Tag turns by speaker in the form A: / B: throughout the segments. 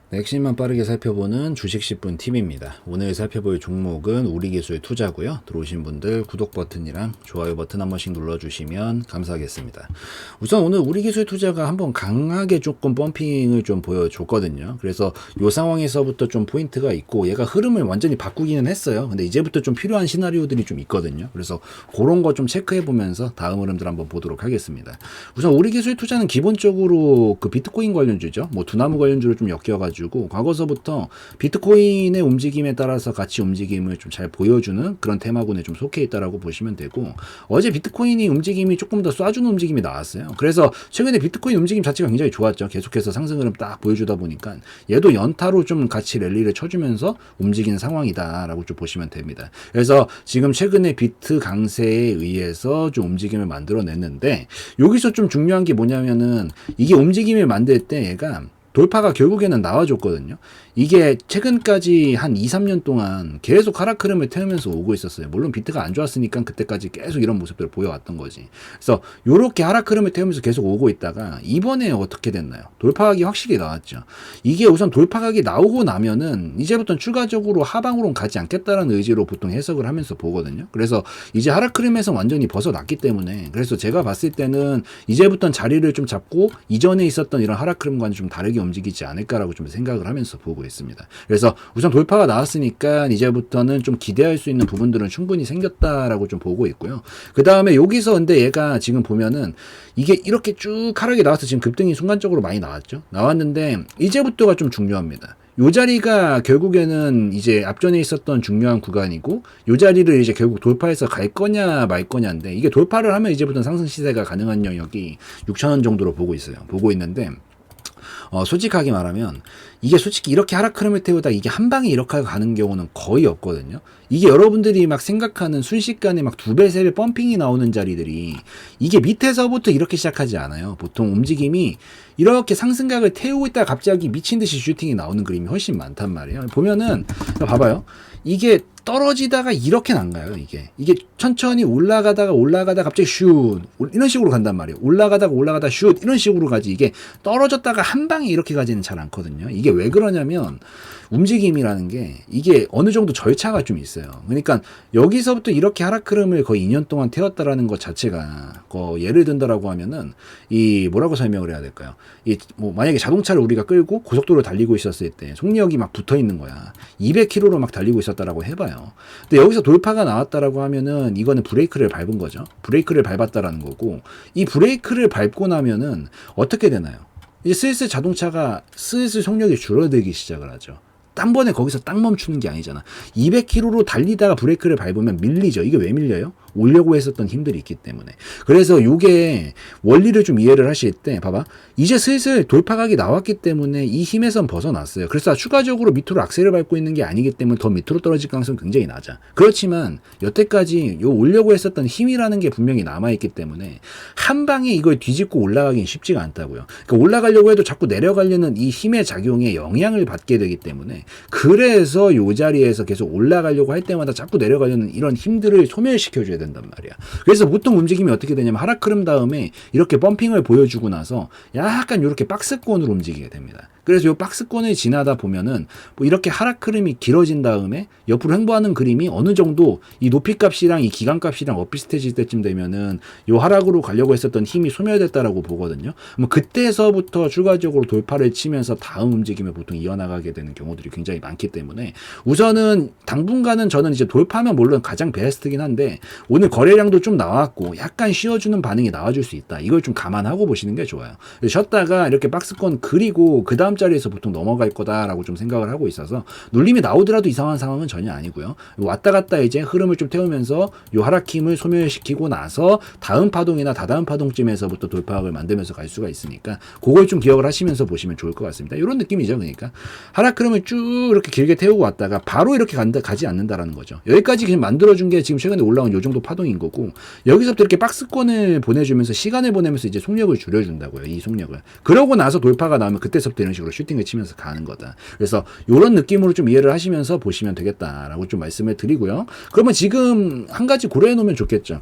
A: 네, 핵심만 빠르게 살펴보는 주식 10분 팁입니다. 오늘 살펴볼 종목은 우리기술 투자고요. 들어오신 분들 구독 버튼이랑 좋아요 버튼 한 번씩 눌러주시면 감사하겠습니다. 우선 오늘 우리기술 투자가 한번 강하게 조금 펌핑을 좀 보여줬거든요. 그래서 이 상황에서부터 좀 포인트가 있고 얘가 흐름을 완전히 바꾸기는 했어요. 근데 이제부터 좀 필요한 시나리오들이 좀 있거든요. 그래서 그런 거 좀 체크해 보면서 다음 흐름들 한번 보도록 하겠습니다. 우선 우리기술 투자는 기본적으로 그 비트코인 관련주죠. 뭐 두나무 관련주를 좀 엮여가지고 과거서부터 비트코인의 움직임에 따라서 같이 움직임을 좀 잘 보여주는 그런 테마군에 좀 속해 있다라고 보시면 되고, 어제 비트코인이 움직임이 조금 더 쏴주는 움직임이 나왔어요. 그래서 최근에 비트코인 움직임 자체가 굉장히 좋았죠. 계속해서 상승 흐름 딱 보여주다 보니까 얘도 연타로 좀 같이 랠리를 쳐주면서 움직이는 상황이다라고 좀 보시면 됩니다. 그래서 지금 최근에 비트 강세에 의해서 좀 움직임을 만들어냈는데, 여기서 좀 중요한 게 뭐냐면은 이게 움직임을 만들 때 얘가 돌파가 결국에는 나와줬거든요. 이게 최근까지 한 2, 3년 동안 계속 하락 흐름을 태우면서 오고 있었어요. 물론 비트가 안 좋았으니까 그때까지 계속 이런 모습들을 보여왔던 거지. 그래서 이렇게 하락 흐름을 태우면서 계속 오고 있다가 이번에 어떻게 됐나요? 돌파각이 확실히 나왔죠. 이게 우선 돌파각이 나오고 나면은 이제부터는 추가적으로 하방으로는 가지 않겠다라는 의지로 보통 해석을 하면서 보거든요. 그래서 이제 하락 흐름에서 완전히 벗어났기 때문에, 그래서 제가 봤을 때는 이제부터는 자리를 좀 잡고 이전에 있었던 이런 하락 흐름과는 좀 다르게 움직이지 않을까라고 좀 생각을 하면서 보고 있습니다. 그래서 우선 돌파가 나왔으니까 이제부터는 좀 기대할 수 있는 부분들은 충분히 생겼다라고 좀 보고 있고요. 그 다음에 여기서 근데 얘가 지금 보면은 이게 이렇게 쭉 하락이 나와서 지금 급등이 순간적으로 많이 나왔죠. 나왔는데 이제부터가 좀 중요합니다. 요 자리가 결국에는 이제 앞전에 있었던 중요한 구간이고, 요 자리를 이제 결국 돌파해서 갈 거냐 말 거냐인데, 이게 돌파를 하면 이제부터는 상승 시세가 가능한 영역이 6,000원 정도로 보고 있어요. 보고 있는데, 솔직하게 말하면 이게 솔직히 이렇게 하락 흐름을 태우다 이게 한 방에 이렇게 가는 경우는 거의 없거든요. 이게 여러분들이 막 생각하는 순식간에 막 2배, 3배 펌핑이 나오는 자리들이 이게 밑에서부터 이렇게 시작하지 않아요. 보통 움직임이 이렇게 상승각을 태우고 있다가 갑자기 미친 듯이 슈팅이 나오는 그림이 훨씬 많단 말이에요. 보면은 봐봐요. 이게 떨어지다가 이렇게는 안 가요. 이게 천천히 올라가다가 갑자기 슛 이런 식으로 간단 말이에요. 올라가다가 슛 이런 식으로 가지, 이게 떨어졌다가 한 방에 이렇게 가지는 잘 않거든요. 이게 왜 그러냐면 움직임이라는 게 이게 어느 정도 절차가 좀 있어요. 그러니까 여기서부터 이렇게 하락 흐름을 거의 2년 동안 태웠다라는 것 자체가, 예를 든다라고 하면은 이 뭐라고 설명을 해야 될까요? 이 뭐 만약에 자동차를 우리가 끌고 고속도로를 달리고 있었을 때 속력이 막 붙어 있는 거야. 200km로 막 달리고 있었다라고 해봐요. 근데 여기서 돌파가 나왔다라고 하면은 이거는 브레이크를 밟은 거죠. 브레이크를 밟았다라는 거고, 이 브레이크를 밟고 나면은 어떻게 되나요? 이제 슬슬 자동차가 슬슬 속력이 줄어들기 시작을 하죠. 한 번에 거기서 딱 멈추는 게 아니잖아. 200km로 달리다가 브레이크를 밟으면 밀리죠. 이게 왜 밀려요? 오려고 했었던 힘들이 있기 때문에. 그래서 요게 원리를 좀 이해를 하실 때 봐봐. 이제 슬슬 돌파각이 나왔기 때문에 이 힘에선 벗어났어요. 그래서 추가적으로 밑으로 악셀을 밟고 있는 게 아니기 때문에 더 밑으로 떨어질 가능성이 굉장히 낮아. 그렇지만 여태까지 요 오려고 했었던 힘이라는 게 분명히 남아있기 때문에 한 방에 이걸 뒤집고 올라가긴 쉽지가 않다고요. 그러니까 올라가려고 해도 자꾸 내려가려는 이 힘의 작용에 영향을 받게 되기 때문에, 그래서 요 자리에서 계속 올라가려고 할 때마다 자꾸 내려가려는 이런 힘들을 소멸시켜줘야 된단 말이야. 그래서 보통 움직임이 어떻게 되냐면 하락 흐름 다음에 이렇게 펌핑을 보여주고 나서 약간 이렇게 박스권으로 움직이게 됩니다. 그래서 이 박스권을 지나다 보면은 뭐 이렇게 하락 흐름이 길어진 다음에 옆으로 횡보하는 그림이 어느 정도 이 높이값이랑 이 기간값이랑 엇비슷해질 때쯤 되면은 이 하락으로 가려고 했었던 힘이 소멸됐다라고 보거든요. 뭐 그때서부터 추가적으로 돌파를 치면서 다음 움직임을 보통 이어나가게 되는 경우들이 굉장히 많기 때문에, 우선은 당분간은 저는 이제 돌파면 물론 가장 베스트긴 한데 오늘 거래량도 좀 나왔고 약간 쉬어주는 반응이 나와줄 수 있다. 이걸 좀 감안하고 보시는 게 좋아요. 쉬었다가 이렇게 박스권 그리고 그 다음 자리에서 보통 넘어갈 거다라고 좀 생각을 하고 있어서, 눌림이 나오더라도 이상한 상황은 전혀 아니고요. 왔다 갔다 이제 흐름을 좀 태우면서 요 하락 힘을 소멸시키고 나서 다음 파동이나 다다음 파동쯤에서부터 돌파각을 만들면서 갈 수가 있으니까 그걸 좀 기억을 하시면서 보시면 좋을 것 같습니다. 이런 느낌이죠. 그러니까 하락 흐름을 쭉 이렇게 길게 태우고 왔다가 바로 이렇게 가지 않는다라는 거죠. 여기까지 그냥 만들어준 게 지금 최근에 올라온 요 정도 파동인 거고, 여기서부터 이렇게 박스권을 보내주면서 시간을 보내면서 이제 속력을 줄여준다고요. 이 속력을. 그러고 나서 돌파가 나오면 그때서부터 이런 식으로 슈팅을 치면서 가는 거다. 그래서 이런 느낌으로 좀 이해를 하시면서 보시면 되겠다라고 좀 말씀을 드리고요. 그러면 지금 한 가지 고려해 놓으면 좋겠죠.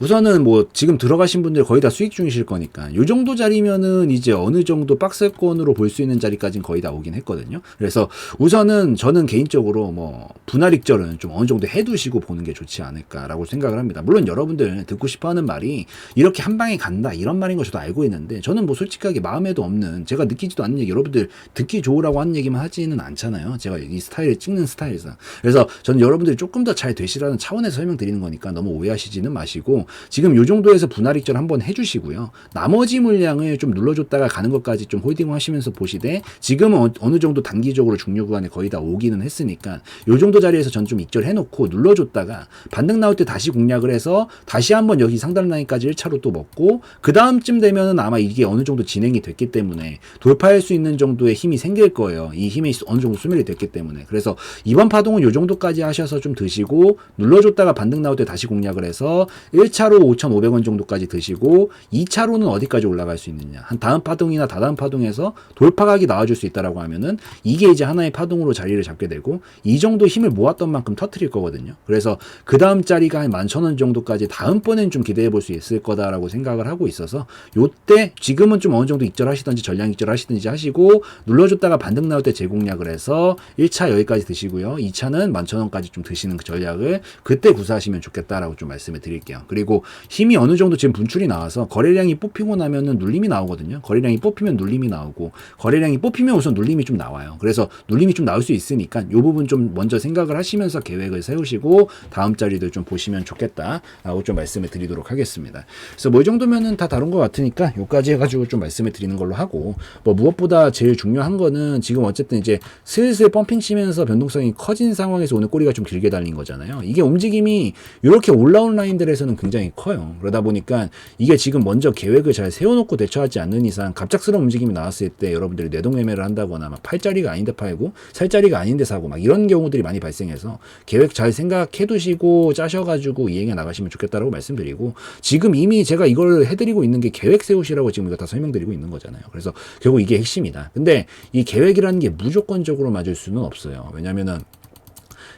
A: 우선은 뭐 지금 들어가신 분들 거의 다 수익 중이실 거니까 요 정도 자리면은 이제 어느 정도 박스권으로 볼 수 있는 자리까지는 거의 다 오긴 했거든요. 그래서 우선은 저는 개인적으로 뭐 분할 익절은 좀 어느 정도 해두시고 보는 게 좋지 않을까라고 생각을 합니다. 물론 여러분들 듣고 싶어하는 말이 이렇게 한 방에 간다 이런 말인 거 저도 알고 있는데 저는 뭐 솔직하게 마음에도 없는 제가 느끼지도 않는 얘기 여러분들 듣기 좋으라고 하는 얘기만 하지는 않잖아요. 제가 이 스타일을 찍는 스타일에서. 그래서 저는 여러분들이 조금 더 잘 되시라는 차원에서 설명드리는 거니까 너무 오해하시지는 마시고 지금 요 정도에서 분할 익절 한번 해주시고요. 나머지 물량을 좀 눌러줬다가 가는 것까지 좀 홀딩 하시면서 보시되 지금은 어느 정도 단기적으로 중요 구간에 거의 다 오기는 했으니까 요 정도 자리에서 전 좀 익절 해놓고 눌러줬다가 반등 나올 때 다시 공략을 해서 다시 한번 여기 상단 라인까지 1차로 또 먹고 그 다음쯤 되면은 아마 이게 어느 정도 진행이 됐기 때문에 돌파할 수 있는 정도의 힘이 생길 거예요. 이 힘이 어느 정도 소멸이 됐기 때문에. 그래서 이번 파동은 요 정도까지 하셔서 좀 드시고 눌러줬다가 반등 나올 때 다시 공략을 해서 1차로 5,500원 정도까지 드시고 2차로는 어디까지 올라갈 수 있느냐. 한 다음 파동이나 다다음 파동에서 돌파각이 나와줄 수 있다라고 하면은 이게 이제 하나의 파동으로 자리를 잡게 되고 이 정도 힘을 모았던 만큼 터트릴 거거든요. 그래서 그 다음 자리가 한 11,000원 정도까지 다음번엔 좀 기대해 볼 수 있을 거다라고 생각을 하고 있어서 요때 지금은 좀 어느 정도 익절하시든지 전량 익절하시든지 하시고 눌러줬다가 반등 나올 때 재공략을 해서 1차 여기까지 드시고요. 2차는 11,000원까지 좀 드시는 그 전략을 그때 구사하시면 좋겠다라고 좀 말씀을 드릴게요. 그리고 힘이 어느 정도 지금 분출이 나와서 거래량이 뽑히고 나면은 눌림이 나오거든요. 거래량이 뽑히면 눌림이 나오고 거래량이 뽑히면 우선 눌림이 좀 나와요. 그래서 눌림이 좀 나올 수 있으니까 이 부분 좀 먼저 생각을 하시면서 계획을 세우시고 다음 자리들 좀 보시면 좋겠다라고 좀 말씀을 드리도록 하겠습니다. 그래서 뭐 이 정도면은 다 다른 것 같으니까 요까지 해가지고 좀 말씀을 드리는 걸로 하고 뭐 무엇보다 제일 중요한 거는 지금 어쨌든 이제 슬슬 펌핑 치면서 변동성이 커진 상황에서 오늘 꼬리가 좀 길게 달린 거잖아요. 이게 움직임이 이렇게 올라온 라인들에서는 굉장히 커요. 그러다 보니까 이게 지금 먼저 계획을 잘 세워놓고 대처하지 않는 이상 갑작스러운 움직임이 나왔을 때 여러분들이 내동매매를 한다거나 막 팔자리가 아닌데 팔고 살자리가 아닌데 사고 막 이런 경우들이 많이 발생해서 계획 잘 생각해 두시고 짜셔가지고 이행해 나가시면 좋겠다라고 말씀드리고 지금 이미 제가 이걸 해드리고 있는 게 계획 세우시라고 지금 이거 다 설명드리고 있는 거잖아요. 그래서 결국 이게 핵심이다. 근데 이 계획이라는 게 무조건적으로 맞을 수는 없어요. 왜냐면은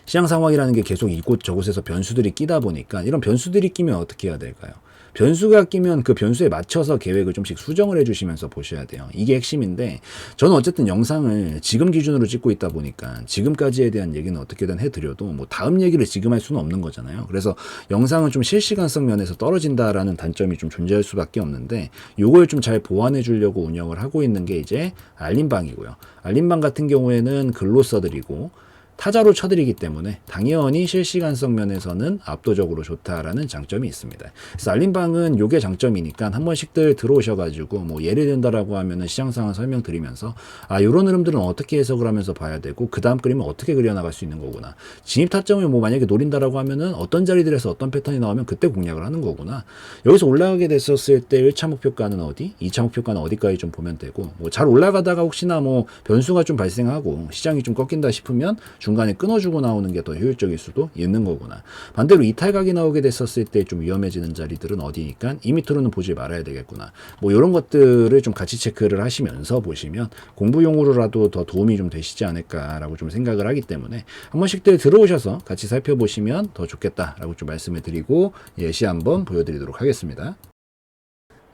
A: 시장 상황이라는 게 계속 이곳 저곳에서 변수들이 끼다 보니까 이런 변수들이 끼면 어떻게 해야 될까요? 변수가 끼면 그 변수에 맞춰서 계획을 좀씩 수정을 해주시면서 보셔야 돼요. 이게 핵심인데 저는 어쨌든 영상을 지금 기준으로 찍고 있다 보니까 지금까지에 대한 얘기는 어떻게든 해드려도 뭐 다음 얘기를 지금 할 수는 없는 거잖아요. 그래서 영상은 좀 실시간성 면에서 떨어진다라는 단점이 좀 존재할 수밖에 없는데 요걸 좀 잘 보완해 주려고 운영을 하고 있는 게 이제 알림방이고요. 알림방 같은 경우에는 글로 써드리고 타자로 쳐드리기 때문에 당연히 실시간성 면에서는 압도적으로 좋다라는 장점이 있습니다. 그래서 알림방은 요게 장점이니까 한 번씩들 들어오셔가지고 뭐 예를 든다라고 하면은 시장 상황 설명드리면서 아 요런 흐름들은 어떻게 해석을 하면서 봐야 되고 그 다음 그림은 어떻게 그려나갈 수 있는 거구나. 진입 타점을 뭐 만약에 노린다라고 하면은 어떤 자리들에서 어떤 패턴이 나오면 그때 공략을 하는 거구나. 여기서 올라가게 됐었을 때 1차 목표가는 어디? 2차 목표가는 어디까지 좀 보면 되고 뭐 잘 올라가다가 혹시나 뭐 변수가 좀 발생하고 시장이 좀 꺾인다 싶으면 중간에 끊어주고 나오는 게 더 효율적일 수도 있는 거구나. 반대로 이탈각이 나오게 됐었을 때 좀 위험해지는 자리들은 어디니까 이 밑으로는 보지 말아야 되겠구나. 뭐 이런 것들을 좀 같이 체크를 하시면서 보시면 공부용으로라도 더 도움이 좀 되시지 않을까라고 좀 생각을 하기 때문에 한 번씩들 들어오셔서 같이 살펴보시면 더 좋겠다라고 좀 말씀을 드리고 예시 한번 보여드리도록 하겠습니다.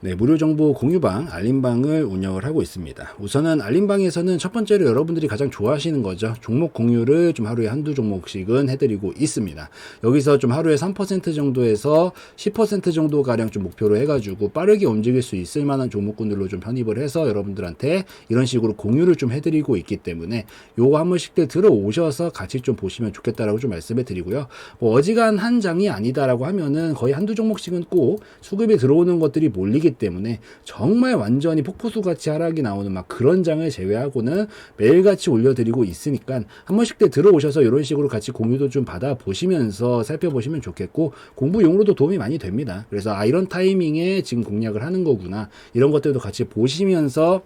A: 네, 무료 정보 공유방, 알림방을 운영을 하고 있습니다. 우선은 알림방에서는 첫 번째로 여러분들이 가장 좋아하시는 거죠. 종목 공유를 좀 하루에 한두 종목씩은 해드리고 있습니다. 여기서 좀 하루에 3% 정도에서 10% 정도 가량 좀 목표로 해가지고 빠르게 움직일 수 있을 만한 종목군들로 좀 편입을 해서 여러분들한테 이런 식으로 공유를 좀 해드리고 있기 때문에 요거 한 번씩들 들어오셔서 같이 좀 보시면 좋겠다라고 좀 말씀을 드리고요. 뭐 어지간한 장이 아니다라고 하면은 거의 한두 종목씩은 꼭 수급이 들어오는 것들이 몰리기 때문에 정말 완전히 폭포수같이 하락이 나오는 막 그런 장을 제외하고는 매일같이 올려드리고 있으니까 한 번씩 때 들어오셔서 이런 식으로 같이 공유도 좀 받아보시면서 살펴보시면 좋겠고 공부용으로도 도움이 많이 됩니다. 그래서 아 이런 타이밍에 지금 공략을 하는 거구나 이런 것들도 같이 보시면서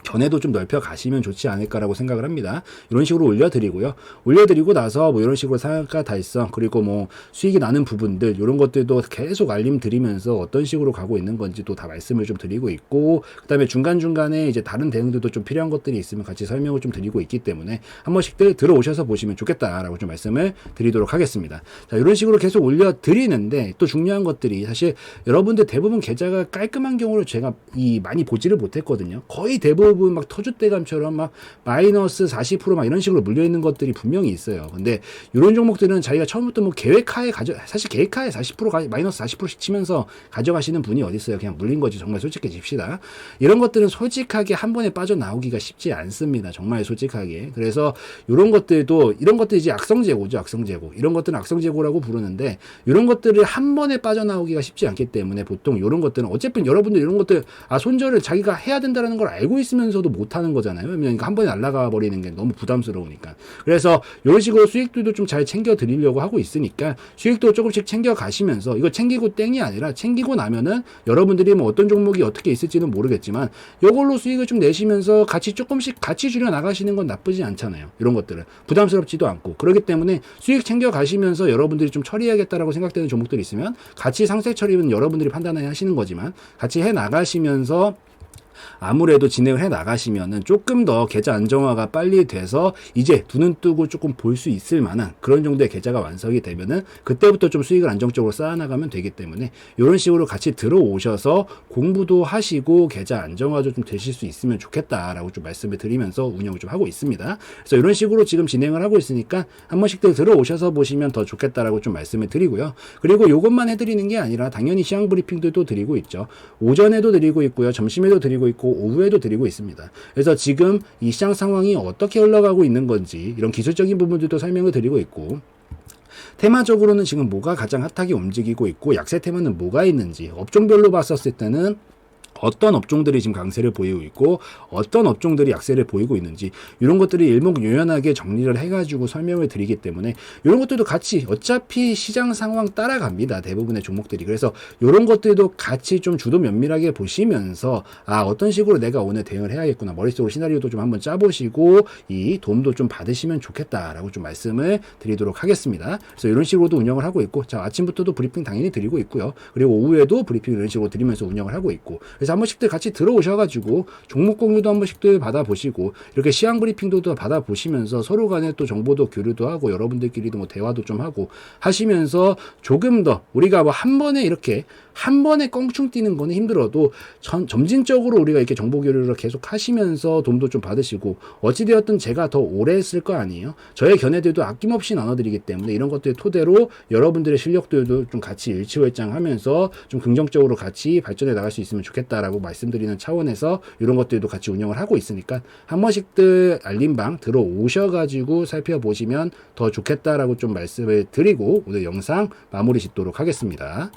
A: 견해도 좀 넓혀 가시면 좋지 않을까라고 생각을 합니다. 이런 식으로 올려드리고요. 올려드리고 나서 뭐 이런 식으로 상한가 달성, 그리고 뭐 수익이 나는 부분들, 이런 것들도 계속 알림 드리면서 어떤 식으로 가고 있는 건지도 다 말씀을 좀 드리고 있고, 그 다음에 중간중간에 이제 다른 대응들도 좀 필요한 것들이 있으면 같이 설명을 좀 드리고 있기 때문에 한 번씩들 들어오셔서 보시면 좋겠다라고 좀 말씀을 드리도록 하겠습니다. 자, 이런 식으로 계속 올려드리는데 또 중요한 것들이 사실 여러분들 대부분 계좌가 깔끔한 경우를 제가 많이 보지를 못했거든요. 거의 대부분 막 터줏대감처럼 막 마이너스 40%막 이런 식으로 물려있는 것들이 분명히 있어요. 근데 이런 종목들은 자기가 처음부터 뭐 계획하에 사실 계획하에 40% 마이너스 40%씩 치면서 가져가시는 분이 어디 있어요. 그냥 물린 거지. 정말 솔직해집시다. 이런 것들은 솔직하게 한 번에 빠져나오기가 쉽지 않습니다. 정말 솔직하게. 그래서 이런 것들도, 이런 것들이 이제 악성재고죠. 악성재고. 이런 것들은 악성재고라고 부르는데, 이런 것들을 한 번에 빠져나오기가 쉽지 않기 때문에 보통 이런 것들은 어차피 여러분들 이런 것들 손절을 자기가 해야 된다는 걸 알고 있으면서도 못하는 거잖아요. 그러니까 한 번에 날아가 버리는 게 너무 부담스러우니까. 그래서 이런 식으로 수익들도 좀 잘 챙겨 드리려고 하고 있으니까 수익도 조금씩 챙겨 가시면서, 이거 챙기고 땡이 아니라 챙기고 나면은 여러분들이 뭐 어떤 종목이 어떻게 있을지는 모르겠지만 이걸로 수익을 좀 내시면서 같이 조금씩 같이 줄여 나가시는 건 나쁘지 않잖아요. 이런 것들은 부담스럽지도 않고. 그렇기 때문에 수익 챙겨 가시면서 여러분들이 좀 처리해야겠다라고 생각되는 종목들이 있으면 같이 상세 처리는 여러분들이 판단해야 하시는 거지만 같이 해 나가시면서 아무래도 진행을 해 나가시면은 조금 더 계좌 안정화가 빨리 돼서 이제 두 눈 뜨고 조금 볼 수 있을 만한 그런 정도의 계좌가 완성이 되면은 그때부터 좀 수익을 안정적으로 쌓아나가면 되기 때문에 이런 식으로 같이 들어오셔서 공부도 하시고 계좌 안정화도 좀 되실 수 있으면 좋겠다라고 좀 말씀을 드리면서 운영을 좀 하고 있습니다. 그래서 이런 식으로 지금 진행을 하고 있으니까 한 번씩들 들어오셔서 보시면 더 좋겠다라고 좀 말씀을 드리고요. 그리고 이것만 해드리는 게 아니라 당연히 시황 브리핑도 드리고 있죠. 오전에도 드리고 있고요. 점심에도 드리고 있고 오후에도 드리고 있습니다. 그래서 지금 이 시장 상황이 어떻게 흘러가고 있는 건지 이런 기술적인 부분들도 설명을 드리고 있고, 테마적으로는 지금 뭐가 가장 핫하게 움직이고 있고 약세 테마는 뭐가 있는지 업종별로 봤었을 때는 어떤 업종들이 지금 강세를 보이고 있고 어떤 업종들이 약세를 보이고 있는지 이런 것들이 일목요연하게 정리를 해가지고 설명을 드리기 때문에 이런 것들도 같이 어차피 시장 상황 따라갑니다. 대부분의 종목들이. 그래서 이런 것들도 같이 좀 주도 면밀하게 보시면서 어떤 식으로 내가 오늘 대응을 해야겠구나, 머릿속으로 시나리오도 좀 한번 짜보시고 이 도움도 좀 받으시면 좋겠다라고 좀 말씀을 드리도록 하겠습니다. 그래서 이런 식으로도 운영을 하고 있고, 자, 아침부터도 브리핑 당연히 드리고 있고요. 그리고 오후에도 브리핑 이런 식으로 드리면서 운영을 하고 있고, 그래서 한 번씩들 같이 들어오셔가지고 종목 공유도 한 번씩들 받아보시고 이렇게 시황 브리핑도 받아보시면서 서로 간에 또 정보도 교류도 하고 여러분들끼리도 뭐 대화도 좀 하고 하시면서 조금 더 우리가 뭐 한 번에 이렇게 한 번에 껑충 뛰는 거는 힘들어도 점진적으로 우리가 이렇게 정보 교류를 계속 하시면서 도움도 좀 받으시고, 어찌되었든 제가 더 오래 했을 거 아니에요. 저의 견해들도 아낌없이 나눠드리기 때문에 이런 것들 토대로 여러분들의 실력들도 좀 같이 일치월장하면서 좀 긍정적으로 같이 발전해 나갈 수 있으면 좋겠다라고 말씀드리는 차원에서 이런 것들도 같이 운영을 하고 있으니까 한 번씩들 알림방 들어오셔가지고 살펴보시면 더 좋겠다라고 좀 말씀을 드리고 오늘 영상 마무리 짓도록 하겠습니다.